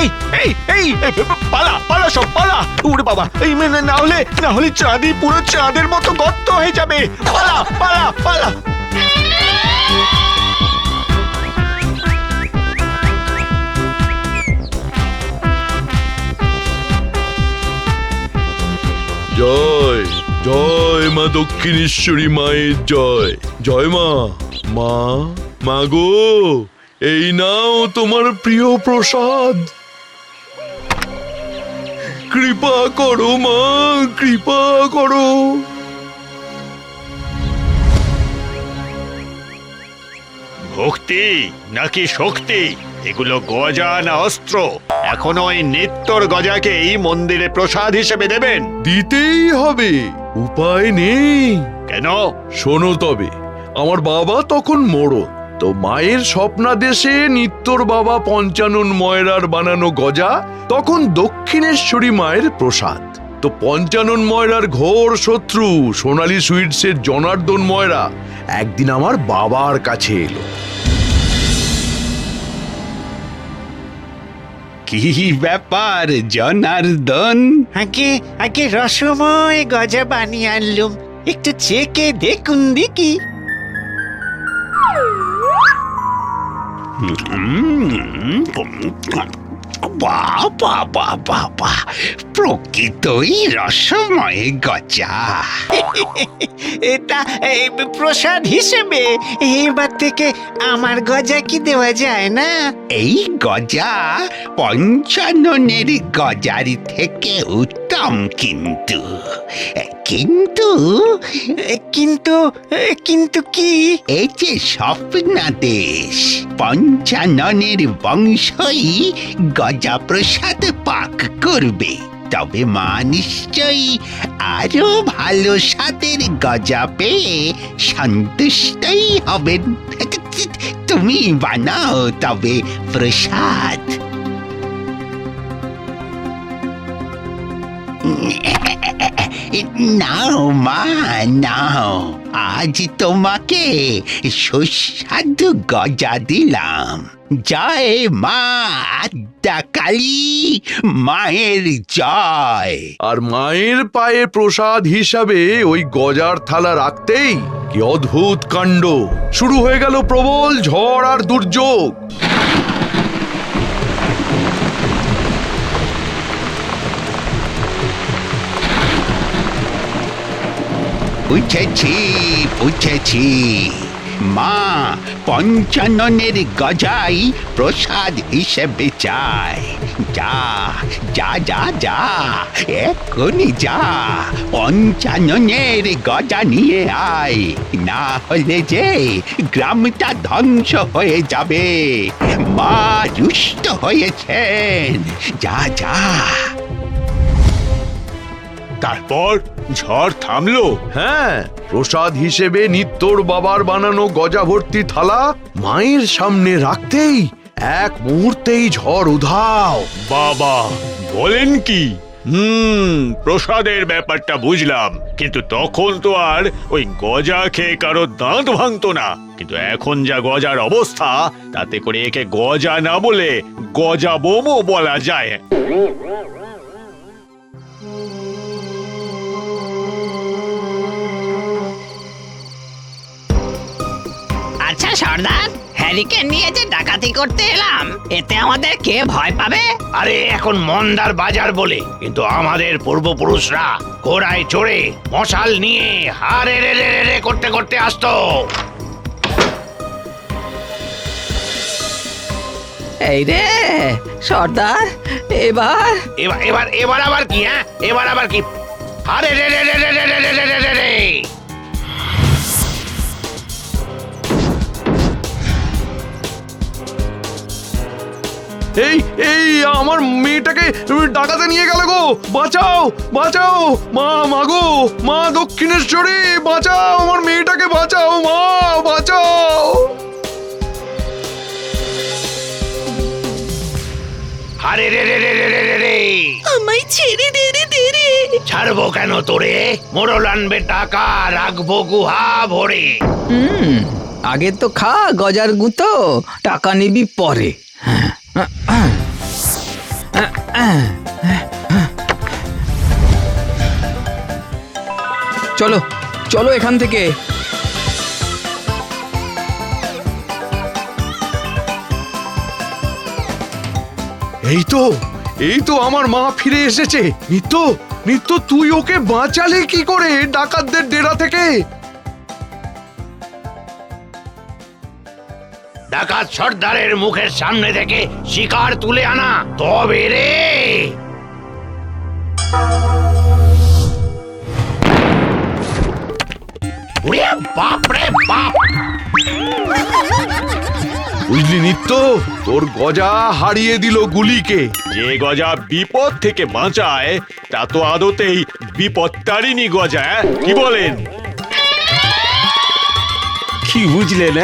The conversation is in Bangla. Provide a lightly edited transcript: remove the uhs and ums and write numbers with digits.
এই এই এই এই, পালা পালা সব পালা, উড়ে বাবা, এই না হলে চাঁদি পুরো চাঁদের মতো গর্ত হয়ে যাবে, পালা পালা পালা। জয় জয় মা দক্ষিণেশ্বরী মায়ের জয়। জয় মা। মা, মা গো, এই নাও তোমার প্রিয় প্রসাদ। কৃপা করো মা, কৃপা করো। ভক্তি নাকি শক্তি, এগুলো গজা না অস্ত্র? এখনো ওই নিত্যর গজাকেই মন্দিরে প্রসাদ হিসেবে দেবেন? দিতেই হবে, উপায় নেই। কেন? শোনো তবে, আমার বাবা তখন মরণ, তো মায়ের স্বপ্নাদেশে নিত্যর বাবা পঞ্চানন ময়রার বানানো গজা তখন দক্ষিণেশ্বরী মায়ের প্রসাদ। তো পঞ্চানন ময়রার ঘোর শত্রু সোনালী সুইটসের জনার্দন ময়রা একদিন আমার বাবার কাছে এলো। কি ব্যাপার জনার্দন? আগে আগে রসময় গজা বানিয়ে আনলুম, একটু চেকে দেখুন দেখি। বাবা বাবা বাবা, প্রকৃতই রসময় গজা। এটা প্রসাদ হিসেবে এবার থেকে আমার গজা কি দেওয়া যায় না? এই গজা পঞ্চাননের গজার থেকে উত্তম, কিন্তু কিন্তু কিন্তু কিন্তু কি? এই যে স্বপ্নাদেশ, পঞ্চাননের বংশই গজা প্রসাদ পাক করবে, তবে মা নিশ্চয়ই আরো ভালো স্বাদের গজা পেয়ে সন্তুষ্টই হবেন। তুমি বানাও তবে প্রসাদ। নাও মা নাও, আজ তোমাকে সুস্বাদু গজা দিলাম। জয় মা আদ্যা কালী, মায়ের জয়। আর মায়ের পায়ে প্রসাদ হিসাবে ওই গজার থালা রাখতেই কি অদ্ভুত কাণ্ড! শুরু হয়ে গেল প্রবল ঝড় আর দুর্যোগ। বুঝেছি বুঝেছি, মা পঞ্চাননের গজাই প্রসাদ হিসেবে চায়। যা যা যা যা, এক্ষুনি যা, পঞ্চাননের গজা নিয়ে আয়, না হলে যে গ্রামটা ধ্বংস হয়ে যাবে। মা রুষ্ট হয়েছেন, যা যা। তারপর ঝড় থামলো? হ্যাঁ, প্রসাদ হিসেবে নিত্যর বাবার বানানো গজা ভর্তি থালা মায়ের সামনে রাখতেই এক মুহূর্তেই ঝড় উধাও। বাবা, বলেন কি? প্রসাদের ব্যাপারটা বুঝলাম, কিন্তু তখন তো আর ওই গজা খেয়ে কারো দাঁত ভাঙতো না। কিন্তু এখন যা গজার অবস্থা, তাতে করে একে গজা না বলে গজা বোমও বলা যায়। আচ্ছা সর্দার, হ্যারিকেন নিয়ে যে ডাকাতি করতে এলাম, এতে আমাদের কে ভয় পাবে? আরে এখন মন্দার বাজার বলে, কিন্তু আমাদের পূর্বপুরুষরা ঘোড়ায় চড়ে মশাল নিয়ে হারে রে রে রে করতে করতে আসতো। এই রে সর্দার, এবার এবার এবার এবার আবার কি? হ্যাঁ, এবার আবার কি? আরে রে রে রে রে রে রে রে রে রে রে। এই এই আমার মেয়েটাকে ডাকাতে নিয়ে গেল গো! বাঁচাও বাঁচাও মা, মা গো, মা দক্ষিণেশ্বরী, বাঁচাও আমার মেয়েটাকে, বাঁচাও মা, বাঁচাও। আরে রে রে রে রে রে রে রে। আমায় ছেড়ে দে রে, দে রে। ছাড়বো কেন তোরে? মোড়ল আনবে টাকা, রাখবো গুহা ভরে। আগে তো খা গজার গুঁতো, টাকা নিবি পরে। চলো চলো এখান থেকে। এই তো আমার মা ফিরে এসেছে। নিত্য, নিত্য, তুই ওকে বাঁচালে কি করে ডাকাতদের ডেরা থেকে? ডাকাত সর্দারের মুখের সামনে থেকে শিকার তুলে আনা তবে রে। ওরে বাপ রে বাপ! বুঝলি নিত্য, তোর গজা হারিয়ে দিল গুলিকে। যে গজা বিপদ থেকে বাঁচায় তা তো আদতেই বিপত্তারিণী গজা, কি বলেন? কি বুঝলেন?